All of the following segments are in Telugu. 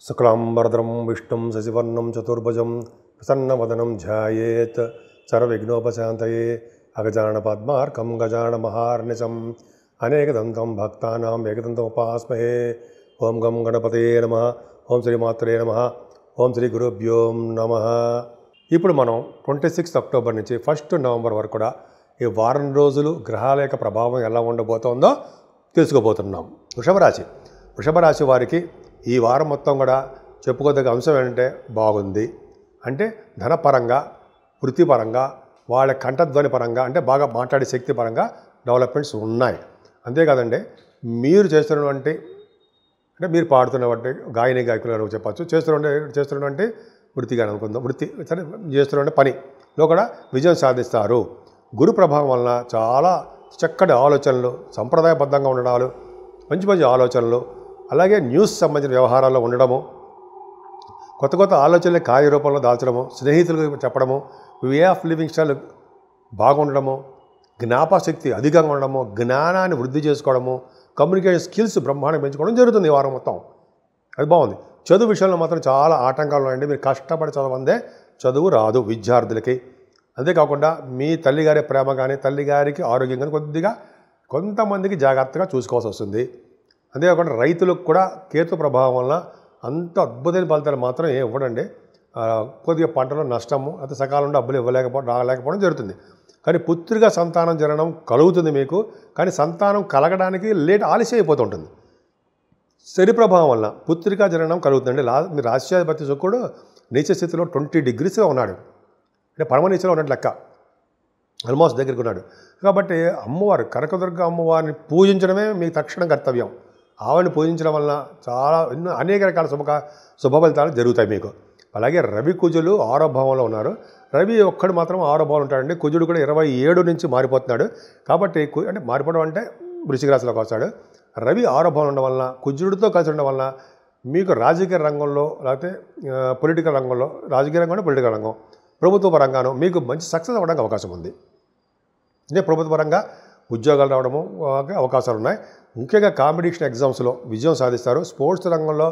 శుక్లాంబరధరం విష్ణుం శశివర్ణం చతుర్భుజం ప్రసన్నవదనం ధ్యాయేత్ సర్వవిఘ్నోపశాంతయే అగజానన పద్మార్కం గజానన మహార్నిశం అనేకదంతం భక్తానాం ఏకదంతం ఉపాస్మహే. ఓం గం గణపతయే నమః. ఓం శ్రీ మాత్రే నమః. ఓం శ్రీ గురుభ్యో నమః. ఇప్పుడు మనం 26 అక్టోబర్ నుంచి 1 నవంబర్ వరకు కూడా ఈ వారం రోజులు గ్రహాల యొక్క ప్రభావం ఎలా ఉండబోతోందో తెలుసుకోబోతున్నాం. వృషభ రాశి వారికి ఈ వారం మొత్తం కూడా చెప్పుకోదగ్గ అంశం ఏంటంటే బాగుంది. అంటే ధనపరంగా, వృత్తిపరంగా, వాళ్ళ కంఠధ్వని పరంగా, అంటే బాగా మాట్లాడే శక్తి పరంగా డెవలప్మెంట్స్ ఉన్నాయి. అంతేకాదండి, మీరు చేస్తున్నటువంటి అంటే మీరు పాడుతున్నటువంటి గాయకులు అని చెప్పచ్చు, చేస్తున్నటువంటి వృత్తిగా అనుకుందాం, వృత్తి సరే చేస్తున్నటువంటి పనిలో కూడా విజయం సాధిస్తారు. గురు ప్రభావం వలన చాలా చక్కటి ఆలోచనలు, సంప్రదాయబద్ధంగా ఉండడాలు, మంచి మంచి ఆలోచనలు, అలాగే న్యూస్ సంబంధించిన వ్యవహారాల్లో ఉండడము, కొత్త కొత్త ఆలోచనలు కార్యరూపంలో దాల్చడము, స్నేహితులకు చెప్పడము, వే ఆఫ్ లివింగ్ స్టైల్ బాగుండడము, జ్ఞాపశక్తి అధికంగా ఉండడము, జ్ఞానాన్ని వృద్ధి చేసుకోవడము, కమ్యూనికేషన్ స్కిల్స్ బ్రహ్మాండంగా పెంచుకోవడం జరుగుతుంది ఈ వారం మొత్తం. అది బాగుంది. చదువు విషయంలో మాత్రం చాలా ఆటంకాలు ఉన్నాయండి. మీరు కష్టపడి చదవందే చదువు రాదు విద్యార్థులకి. అంతేకాకుండా మీ తల్లిగారి ప్రేమ కానీ, తల్లిగారికి ఆరోగ్యం కానీ కొద్దిగా కొంతమందికి జాగ్రత్తగా చూసుకోవాల్సి వస్తుంది. అంతేకాకుండా రైతులకు కూడా కేతు ప్రభావం వల్ల అంత అద్భుతమైన ఫలితాలు మాత్రం ఏం ఇవ్వడండి. కొద్దిగా పంటలో నష్టము, అయితే సకాలంలో డబ్బులు రాలేకపోవడం జరుగుతుంది. కానీ పుత్రిక సంతానం జరగడం కలుగుతుంది మీకు. కానీ సంతానం కలగడానికి ఆలస్యం అయిపోతుంటుంది. శని ప్రభావం వల్ల పుత్రిక జననం కలుగుతుందండి. మీ రాశ్యాధిపతి శుక్రుడు నీచ స్థితిలో 20 degreesగా ఉన్నాడు. అంటే పరమనీచలో ఉన్నట్టు లెక్క, ఆల్మోస్ట్ దగ్గరికి ఉన్నాడు. కాబట్టి అమ్మవారు కనకదుర్గ అమ్మవారిని పూజించడమే మీకు తక్షణ కర్తవ్యం. ఆవిడని పూజించడం వలన చాలా అనేక రకాల శుభ ఫలితాలు జరుగుతాయి మీకు. అలాగే రవి కుజులు 6వ భావంలో ఉన్నారు. రవి ఒక్కడు మాత్రం 6వ భావం ఉంటాడండి. కుజుడు కూడా 27 నుంచి మారిపోతున్నాడు. కాబట్టి అంటే మారిపోవడం అంటే వృశ్చిక రాశిలోకి వస్తాడు. రవి 6వ భావం ఉండడం వలన, కుజుడితో కలిసి ఉండడం వలన మీకు రాజకీయ రంగంలో, లేకపోతే పొలిటికల్ రంగంలో, రాజకీయ రంగంలో పొలిటికల్ రంగం, ప్రభుత్వ పరంగానూ మీకు మంచి సక్సెస్ అవ్వడానికి అవకాశం ఉంది. అంటే ప్రభుత్వ పరంగా ఉద్యోగాలు రావడము అవకాశాలు ఉన్నాయి. ముఖ్యంగా కాంపిటీషన్ ఎగ్జామ్స్లో విజయం సాధిస్తారు. స్పోర్ట్స్ రంగంలో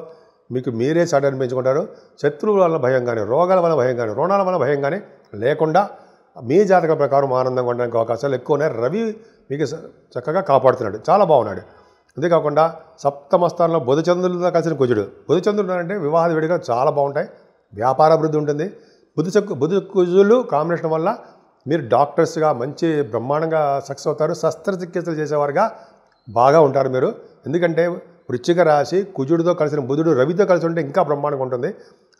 మీకు మీరే సాటిని పెంచుకుంటారు. శత్రువుల వల్ల భయం కానీ, రోగాల వల్ల భయం కానీ, రుణాల వల్ల భయం కానీ లేకుండా మీ జాతక ప్రకారం ఆనందంగా ఉండడానికి అవకాశాలు ఎక్కువ ఉన్నాయి. రవి మీకు చక్కగా కాపాడుతున్నాడు, చాలా బాగున్నాడు. అంతేకాకుండా సప్తమ స్థానంలో బుధచంద్రులతో కలిసిన కుజుడు. బుధచంద్రుడు అంటే వివాహ వేడిగా చాలా బాగుంటాయి. వ్యాపార అభివృద్ధి ఉంటుంది. బుధ కుజులు కాంబినేషన్ వల్ల మీరు డాక్టర్స్గా మంచి బ్రహ్మాండంగా సక్సెస్ అవుతారు. శస్త్రచికిత్సలు చేసేవారుగా బాగా ఉంటారు మీరు. ఎందుకంటే వృశ్చిక రాశి కుజుడితో కలిసిన బుధుడు రవితో కలిసి ఉంటే ఇంకా బ్రహ్మాండంగా ఉంటుంది.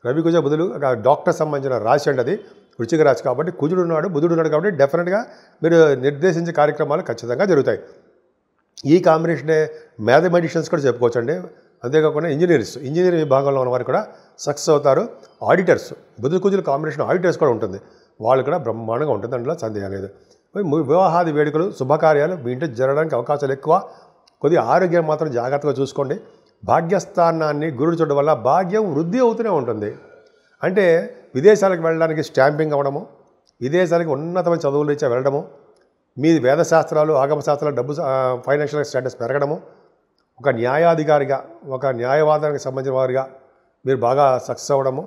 రవి కుజ బుధులు డాక్టర్ సంబంధించిన రాశి అండి అది వృశ్చిక రాశి. కాబట్టి కుజుడు ఉన్నాడు, బుధుడు ఉన్నాడు. కాబట్టి డెఫినెట్గా మీరు నిర్దేశించే కార్యక్రమాలు ఖచ్చితంగా జరుగుతాయి. ఈ కాంబినేషనే మ్యాథమెటిషియన్స్ కూడా చెప్పుకోవచ్చు అండి. అంతేకాకుండా ఇంజనీరింగ్ విభాగంలో ఉన్న వారు కూడా సక్సెస్ అవుతారు. ఆడిటర్స్, బుధ కుజుల కాంబినేషన్ ఆడిటర్స్ కూడా ఉంటుంది. వాళ్ళు కూడా బ్రహ్మాండంగా ఉంటుంది, అందులో సందేహం లేదు. వివాహాది వేడుకలు, శుభకార్యాలు మీ ఇంటి జరగడానికి అవకాశాలు ఎక్కువ. కొద్దిగా ఆరోగ్యం మాత్రం జాగ్రత్తగా చూసుకోండి. భాగ్యస్థానాన్ని గురుడు చూడడం వల్ల భాగ్యం వృద్ధి అవుతూనే ఉంటుంది. అంటే విదేశాలకు వెళ్ళడానికి స్టాంపింగ్ అవ్వడము, విదేశాలకు ఉన్నతమైన చదువులు రీత్యా వెళ్ళడము, మీ వేదశాస్త్రాలు, ఆగమశాస్త్రాలు, డబ్బు ఫైనాన్షియల్ స్టేటస్ పెరగడము, ఒక న్యాయాధికారిగా, ఒక న్యాయవాదానికి సంబంధించిన వారిగా మీరు బాగా సక్సెస్ అవ్వడము,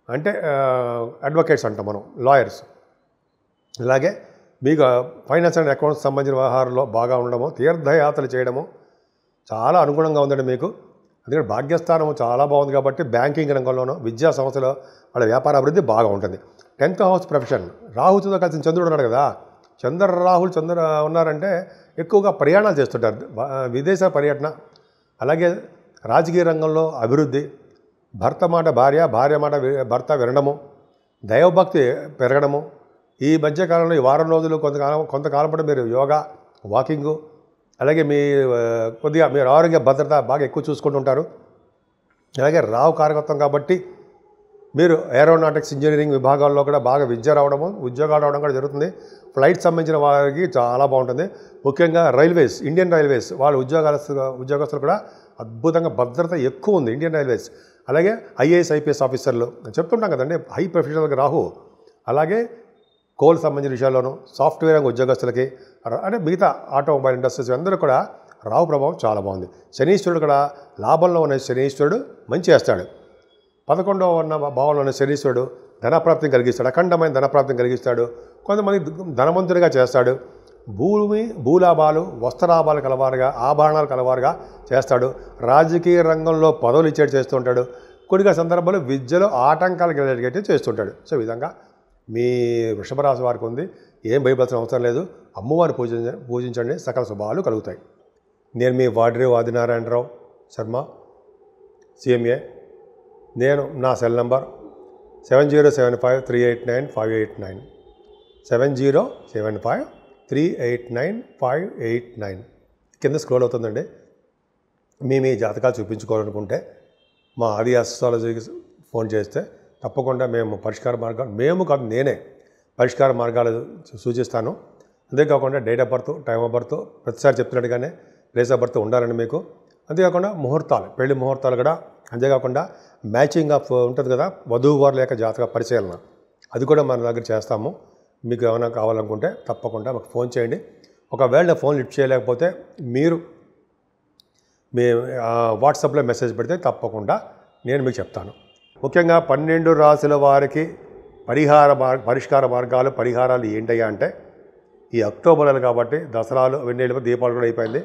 అంటే అడ్వకేట్స్ అంటాం మనం, లాయర్స్. అలాగే మీకు ఫైనాన్స్ అండ్ అకౌంట్స్ సంబంధించిన వ్యవహారంలో బాగా ఉండడము, తీర్థయాత్రలు చేయడము చాలా అనుగుణంగా ఉందండి మీకు. అందుకని భాగ్యస్థానము చాలా బాగుంది. కాబట్టి బ్యాంకింగ్ రంగంలోనూ, విద్యా సంస్థలో వాళ్ళ వ్యాపార అభివృద్ధి బాగా ఉంటుంది. 10th హౌస్ ప్రొఫెషన్, రాహుతో కలిసి చంద్రుడు ఉన్నాడు కదా, రాహుల్ ఉన్నారంటే ఎక్కువగా ప్రయాణాలు చేస్తుంటారు, విదేశ పర్యటన. అలాగే రాజకీయ రంగంలో అభివృద్ధి, భర్త మాట భార్య, భార్య మాట భర్త వినడము, దైవభక్తి పెరగడము. ఈ మధ్యకాలంలో ఈ వారం రోజులు కొంతకాలం పాటు మీరు యోగా, వాకింగు, అలాగే కొద్దిగా మీరు ఆరోగ్య భద్రత బాగా ఎక్కువ చూసుకుంటుంటారు. అలాగే రావు కారకత్వం కాబట్టి మీరు ఏరోనాటిక్స్, ఇంజనీరింగ్ విభాగాల్లో కూడా బాగా విద్య రావడము, ఉద్యోగాలు రావడం కూడా జరుగుతుంది. ఫ్లైట్ సంబంధించిన వారికి చాలా బాగుంటుంది. ముఖ్యంగా రైల్వేస్, ఇండియన్ రైల్వేస్ వాళ్ళ ఉద్యోగస్తులు కూడా అద్భుతంగా భద్రత ఎక్కువ ఉంది ఇండియన్ రైల్వేస్. అలాగే ఐఏఎస్, ఐపీఎస్ ఆఫీసర్లు చెప్తుంటాం కదండి, హై ప్రొఫెషనల్కి రాహు. అలాగే కోల్ సంబంధించిన విషయాల్లోనూ, సాఫ్ట్వేర్ రంగ ఉద్యోగస్తులకి, అంటే మిగతా ఆటోమొబైల్ ఇండస్ట్రీస్ అందరూ కూడా రావు ప్రభావం చాలా బాగుంది. శనీశ్వరుడు కూడా లాభంలో ఉన్న శనీశ్వరుడు మంచి చేస్తాడు. 11వ భావంలో ఉన్న శనీశ్వరుడు ధనప్రాప్తిని కలిగిస్తాడు, అఖండమైన ధనప్రాప్తిని కలిగిస్తాడు. కొంతమంది ధనవంతుడిగా చేస్తాడు. భూలాభాలు, వస్త్రలాభాలు కలవారుగా, ఆభరణాలు కలవారుగా చేస్తాడు. రాజకీయ రంగంలో పదవులు ఇచ్చేట్టు చేస్తుంటాడు. కొన్ని సందర్భాల్లో విద్యలో ఆటంకాలు కలిగేట్టు చేస్తుంటాడు. సో ఈ విధంగా మీ వృషభ రాశి వారికి ఉంది. ఏం భయపడాల్సిన అవసరం లేదు. అమ్మవారిని పూజించండి, సకల శుభాలు కలుగుతాయి. నేను మీ వాడ్రేవు ఆదినారాయణరావు శర్మ, CMA. నా సెల్ నంబర్ 7075389589, 7075389589. కింద స్క్రోల్ అవుతుందండి. మీ జాతకాలు చూపించుకోవాలనుకుంటే మా ఆది ఆస్ట్రాలజీకి ఫోన్ చేస్తే తప్పకుండా మేము పరిష్కార మార్గాలు, మేము కాదు నేనే పరిష్కార మార్గాలు సూచిస్తాను. అంతేకాకుండా date of birth, time of birth ప్రతిసారి చెప్తున్నట్టుగానే ప్లేస్ ఆఫ్ బర్త్ ఉండాలండి మీకు. అంతేకాకుండా ముహూర్తాలు, పెళ్లి ముహూర్తాలు కూడా. అంతేకాకుండా మ్యాచింగ్ ఆఫ్ ఉంటుంది కదా, వధూవరుల యొక్క జాతక పరిశీలన, అది కూడా మన దగ్గర చేస్తాము. మీకు ఏమైనా కావాలనుకుంటే తప్పకుండా మాకు ఫోన్ చేయండి. ఒకవేళ ఫోన్ లిఫ్ట్ చేయలేకపోతే మీరు మీ వాట్సాప్లో మెసేజ్ పెడితే తప్పకుండా నేను మీకు చెప్తాను. ముఖ్యంగా 12 రాశుల వారికి పరిష్కార మార్గాలు, పరిహారాలు ఏంటయ్యా అంటే, ఈ అక్టోబర్ నెల కాబట్టి దసరాలు, వెన్నెల దీపాలు కూడా అయిపోయింది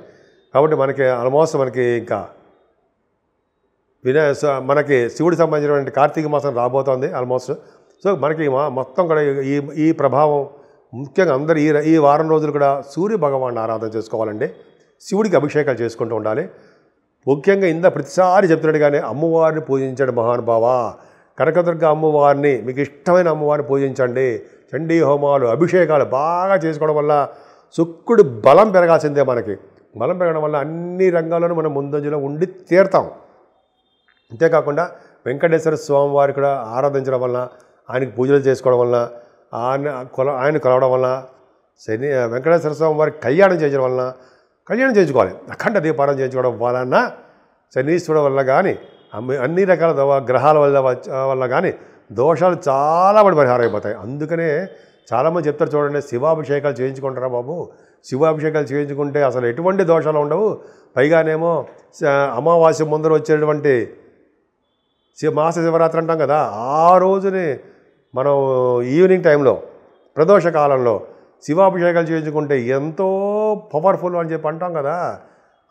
కాబట్టి ఆల్మోస్ట్ ఇంకా మనకి శివుడికి సంబంధించినటువంటి కార్తీక మాసం రాబోతోంది ఆల్మోస్ట్. సో మనకి మొత్తం కూడా ఈ ప్రభావం ముఖ్యంగా అందరూ ఈ వారం రోజులు కూడా సూర్య భగవాన్ని ఆరాధన చేసుకోవాలండి. శివుడికి అభిషేకాలు చేసుకుంటూ ఉండాలి. ముఖ్యంగా ప్రతిసారి చెప్తున్నట్టుగానే అమ్మవారిని పూజించండి మహానుభావ. కనకదుర్గ అమ్మవారిని, మీకు ఇష్టమైన అమ్మవారిని పూజించండి. చండీ హోమాలు, అభిషేకాలు బాగా చేసుకోవడం వల్ల శుక్రుడు బలం పెరగాల్సిందే. మనకి బలం పెరగడం వల్ల అన్ని రంగాల్లోనూ మనం ముందంజలో ఉండి తీరుతాం. అంతేకాకుండా వెంకటేశ్వర స్వామి వారి కూడా ఆరాధించడం వల్ల, ఆయనకి పూజలు చేసుకోవడం వల్ల, ఆయన కొలవడం వల్ల, వెంకటేశ్వర స్వామి వారికి కళ్యాణం చేయించడం వలన, కళ్యాణం చేయించుకోవాలి, అఖండ దీపారాధన చేయించుకోవడం వలన శనీశ్వరుడు వల్ల కానీ, అన్ని రకాల గ్రహాల వల్ల కానీ దోషాలు చాలా పరిహారం అయిపోతాయి. అందుకనే చాలామంది చెప్తారు చూడండి, శివాభిషేకాలు చేయించుకుంటారా బాబు, శివాభిషేకాలు చేయించుకుంటే అసలు ఎటువంటి దోషాలు ఉండవు. పైగానేమో అమావాస్య ముందర వచ్చేటువంటి మాస శివరాత్రి అంటాం కదా, ఆ రోజుని మనం ఈవినింగ్ టైంలో ప్రదోష కాలంలో శివాభిషేకాలు చేయించుకుంటే ఎంతో పవర్ఫుల్ అని చెప్పి అంటాం కదా,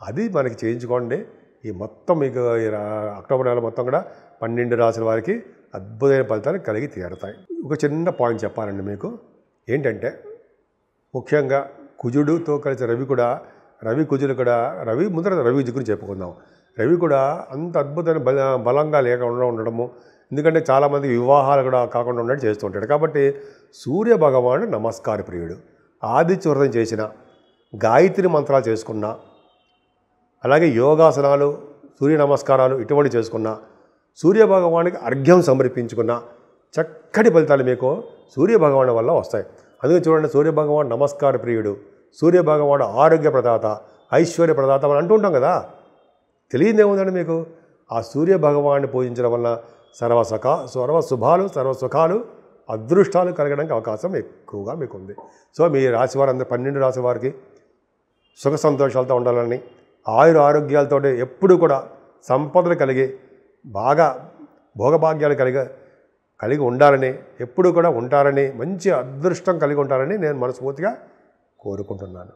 అది మనకి చేయించుకోండి. ఈ మొత్తం మీకు అక్టోబర్ నెల మొత్తం కూడా 12 రాశుల వారికి అద్భుతమైన ఫలితాలు కలిగి తీరుతాయి. ఒక చిన్న పాయింట్ చెప్పాలండి మీకు. ఏంటంటే ముఖ్యంగా కుజుడుతో కలిసి రవి కుజులు కూడా రవి గురించి చెప్పుకుందాం. రవి కూడా అంత అద్భుతమైన బలంగా లేకుండా ఉండడము, ఎందుకంటే చాలామంది వివాహాలు కూడా కాకుండా ఉన్నట్టు చేస్తూ ఉంటాడు. కాబట్టి సూర్య భగవానుడు నమస్కార ప్రియుడు. ఆదిత్య వ్రతం చేసిన, గాయత్రి మంత్రాలు చేసుకున్నా, అలాగే యోగాసనాలు, సూర్య నమస్కారాలు ఇటువంటి చేసుకున్నా, సూర్య భగవానికి అర్ఘ్యం సమర్పించుకున్న చక్కటి ఫలితాలు మీకు సూర్య భగవాను వల్ల వస్తాయి. అందుకే చూడండి, సూర్య భగవాన్ నమస్కార ప్రియుడు, సూర్య భగవానుడు ఆరోగ్య ప్రదాత, ఐశ్వర్య ప్రదాత అని అంటుంటాం కదా. తెలియదేముందండి మీకు? ఆ సూర్య భగవాన్ని పూజించడం వల్ల సర్వ శుభాలు, సర్వ సుఖాలు, అదృష్టాలు కలగడానికి అవకాశం ఎక్కువగా మీకు ఉంది. సో మీ రాశి వారందరూ 12 రాశి వారికి సుఖ సంతోషాలతో ఉండాలని, ఆరోగ్యాలతో ఎప్పుడు కూడా సంపదలు కలిగి, బాగా భోగభాగ్యాలు కలిగి ఉండాలని, ఎప్పుడు కూడా ఉంటారని, మంచి అదృష్టం కలిగి ఉంటారని నేను మనస్ఫూర్తిగా కోరుకుంటున్నాను.